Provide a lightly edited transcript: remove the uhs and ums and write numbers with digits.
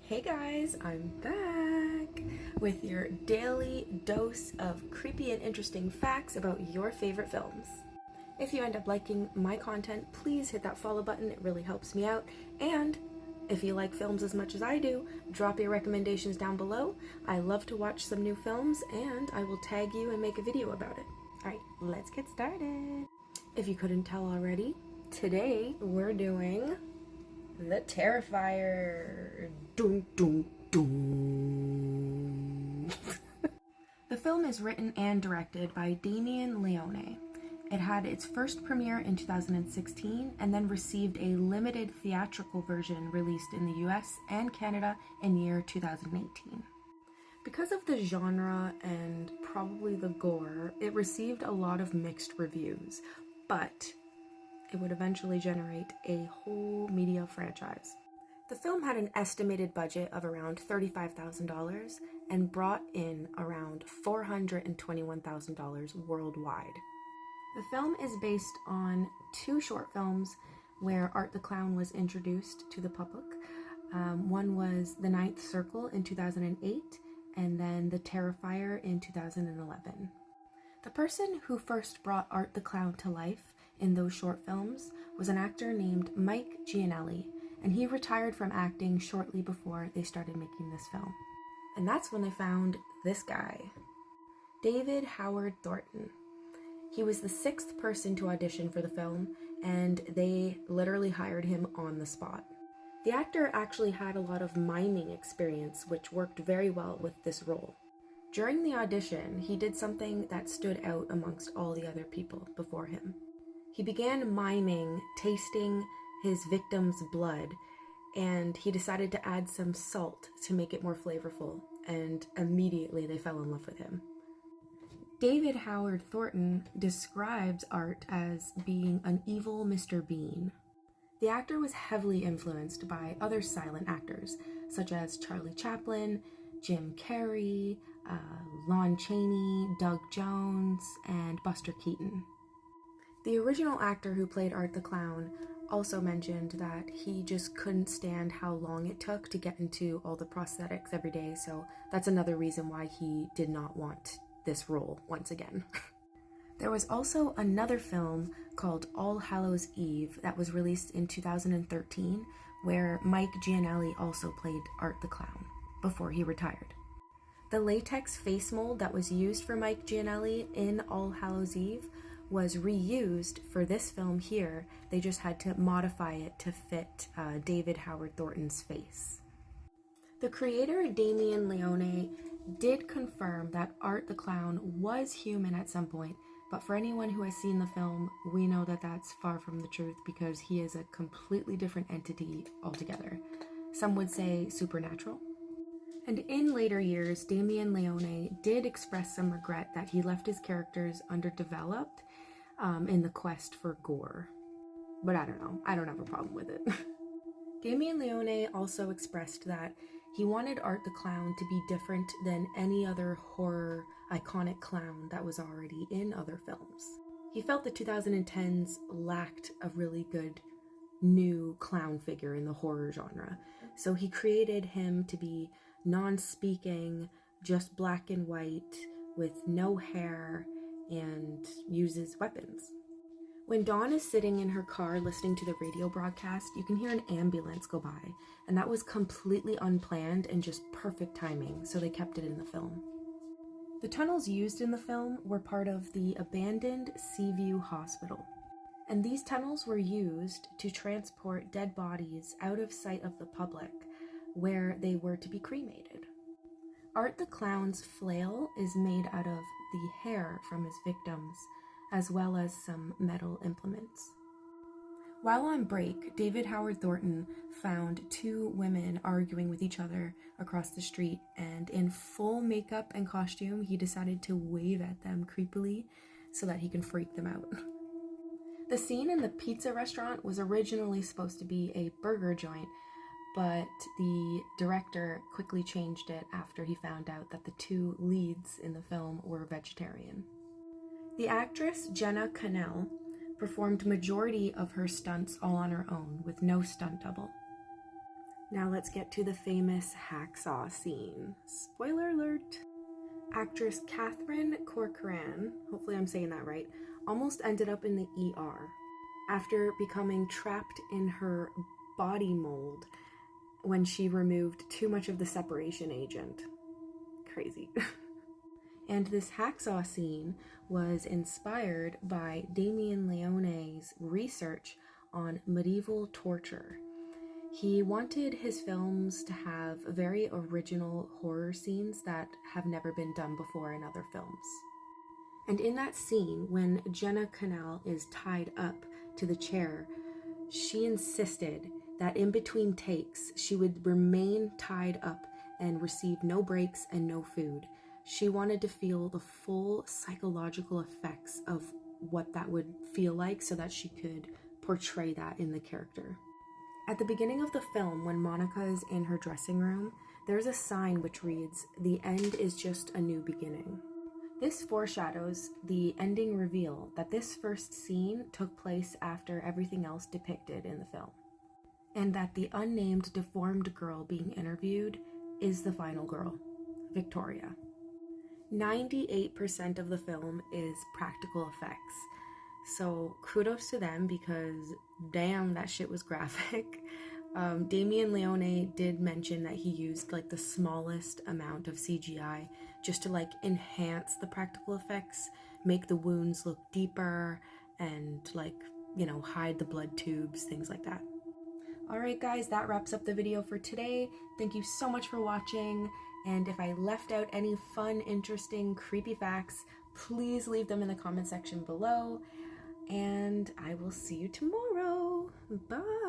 Hey guys, I'm back with your daily dose of creepy and interesting facts about your favorite films. If you end up liking my content, please hit that follow button, it really helps me out. And if you like films as much as I do, drop your recommendations down below. I love to watch some new films and I will tag you and make a video about it. Alright, let's get started. If you couldn't tell already, today we're doing the Terrifier. Dun, dun, dun. The film is written and directed by Damien Leone. It had its first premiere in 2016 and then received a limited theatrical version released in the US and Canada in year 2018. Because of the genre and probably the gore, it received a lot of mixed reviews, but it would eventually generate a whole media franchise. The film had an estimated budget of around $35,000 and brought in around $421,000 worldwide. The film is based on two short films where Art the Clown was introduced to the public. One was The Ninth Circle in 2008 and then The Terrifier in 2011. The person who first brought Art the Clown to life in those short films was an actor named Mike Gianelli, and he retired from acting shortly before they started making this film. And that's when they found this guy, David Howard Thornton. He was the sixth person to audition for the film, and they literally hired him on the spot. The actor actually had a lot of miming experience, which worked very well with this role. During the audition, he did something that stood out amongst all the other people before him. He began miming, tasting his victim's blood, and he decided to add some salt to make it more flavorful, and immediately they fell in love with him. David Howard Thornton describes Art as being an evil Mr. Bean. The actor was heavily influenced by other silent actors, such as Charlie Chaplin, Jim Carrey, Lon Chaney, Doug Jones, and Buster Keaton. The original actor who played Art the Clown also mentioned that he just couldn't stand how long it took to get into all the prosthetics every day, so that's another reason why he did not want this role once again. There was also another film called All Hallows Eve that was released in 2013 where Mike Gianelli also played Art the Clown before he retired. The latex face mold that was used for Mike Gianelli in All Hallows Eve was reused for this film here. They just had to modify it to fit David Howard Thornton's face. The creator, Damien Leone, did confirm that Art the Clown was human at some point, but for anyone who has seen the film, we know that that's far from the truth because he is a completely different entity altogether. Some would say supernatural. And in later years, Damien Leone did express some regret that he left his characters underdeveloped in the quest for gore. But I don't know. I don't have a problem with it. Damien Leone also expressed that he wanted Art the Clown to be different than any other horror iconic clown that was already in other films. He felt the 2010s lacked a really good new clown figure in the horror genre, so he created him to be non-speaking, just black and white, with no hair, and uses weapons. When Dawn is sitting in her car listening to the radio broadcast, you can hear an ambulance go by, and that was completely unplanned and just perfect timing, so they kept it in the film. The tunnels used in the film were part of the abandoned Seaview Hospital, and these tunnels were used to transport dead bodies out of sight of the public, where they were to be cremated. Art the Clown's flail is made out of the hair from his victims, as well as some metal implements. While on break, David Howard Thornton found two women arguing with each other across the street, and in full makeup and costume, he decided to wave at them creepily so that he can freak them out. The scene in the pizza restaurant was originally supposed to be a burger joint, but the director quickly changed it after he found out that the two leads in the film were vegetarian. The actress Jenna Cannell performed majority of her stunts all on her own with no stunt double. Now let's get to the famous hacksaw scene. Spoiler alert! Actress Catherine Corcoran, hopefully I'm saying that right, almost ended up in the ER after becoming trapped in her body mold when she removed too much of the separation agent. Crazy. And this hacksaw scene was inspired by Damien Leone's research on medieval torture. He wanted his films to have very original horror scenes that have never been done before in other films. And in that scene, when Jenna Canal is tied up to the chair, she insisted that in between takes, she would remain tied up and receive no breaks and no food. She wanted to feel the full psychological effects of what that would feel like so that she could portray that in the character. At the beginning of the film, when Monica is in her dressing room, there's a sign which reads, "The end is just a new beginning." This foreshadows the ending reveal that this first scene took place after everything else depicted in the film, and that the unnamed deformed girl being interviewed is the final girl, Victoria. 98% of the film is practical effects. So kudos to them because damn, that shit was graphic. Damien Leone did mention that he used like the smallest amount of CGI just to like enhance the practical effects, make the wounds look deeper and like, you know, hide the blood tubes, things like that. Alright guys, that wraps up the video for today. Thank you so much for watching, and if I left out any fun, interesting, creepy facts, please leave them in the comment section below, and I will see you tomorrow. Bye!